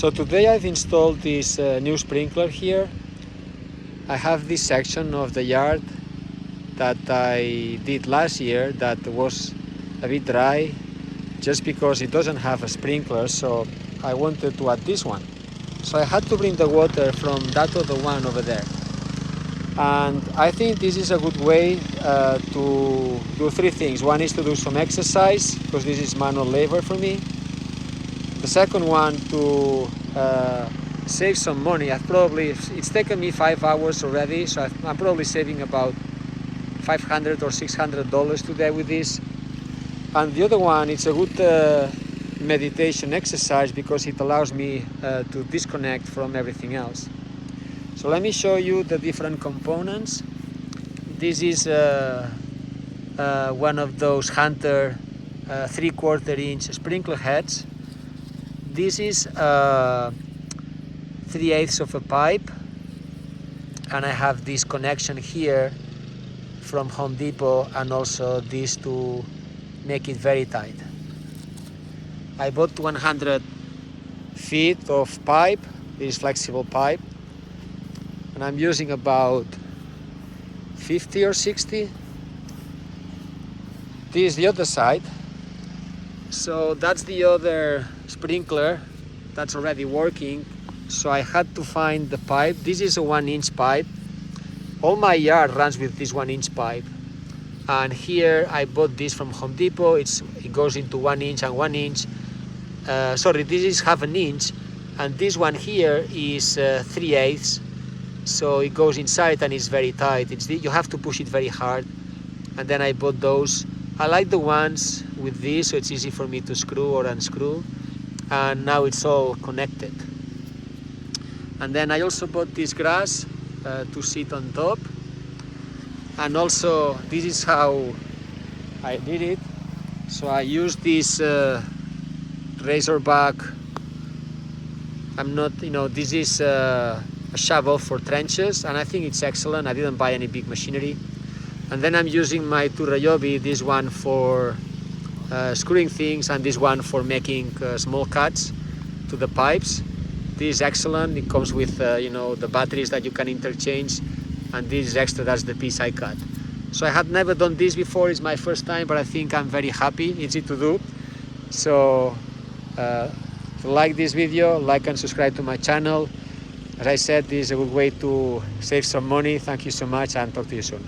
So today I've installed this new sprinkler here. I have this section of the yard that I did last year that was a bit dry just because it doesn't have a sprinkler, so I wanted to add this one. So I had to bring the water from that other one over there. And I think this is a good way to do three things. One is to do some exercise, because this is manual labor for me. The second one, to save some money. It's taken me 5 hours already, so I'm probably saving about $500 or $600 today with this. And the other one, it's a good meditation exercise because it allows me to disconnect from everything else. So let me show you the different components. This is one of those Hunter 3/4 inch sprinkler heads. This is 3/8 of a pipe, and I have this connection here from Home Depot, and also this to make it very tight. I bought 100 feet of pipe. This is flexible pipe, and I'm using about 50 or 60. This is the other side. So that's the other sprinkler that's already working. So I had to find the pipe. This is a 1-inch pipe. All my yard runs with this 1-inch pipe. And here I bought this from Home Depot. It goes into 1 inch and 1 inch. Sorry, this is 1/2 inch. And this one here is 3/8. So it goes inside and it's very tight. You have to push it very hard. And then I bought those. I like the ones with this, so it's easy for me to screw or unscrew. And now it's all connected. And then I also bought this grass to sit on top. And also, this is how I did it. So I used this razorback. This is a shovel for trenches, and I think it's excellent. I didn't buy any big machinery. And then I'm using my Ryobi, this one for screwing things, and this one for making small cuts to the pipes. This is excellent. It comes with the batteries that you can interchange, and this is extra. That's the piece I cut. So I had never done this before. It's my first time, but I think I'm very happy. Easy to do. So if you like this video, like and subscribe to my channel. As I said, this is a good way to save some money. Thank you so much, and talk to you soon.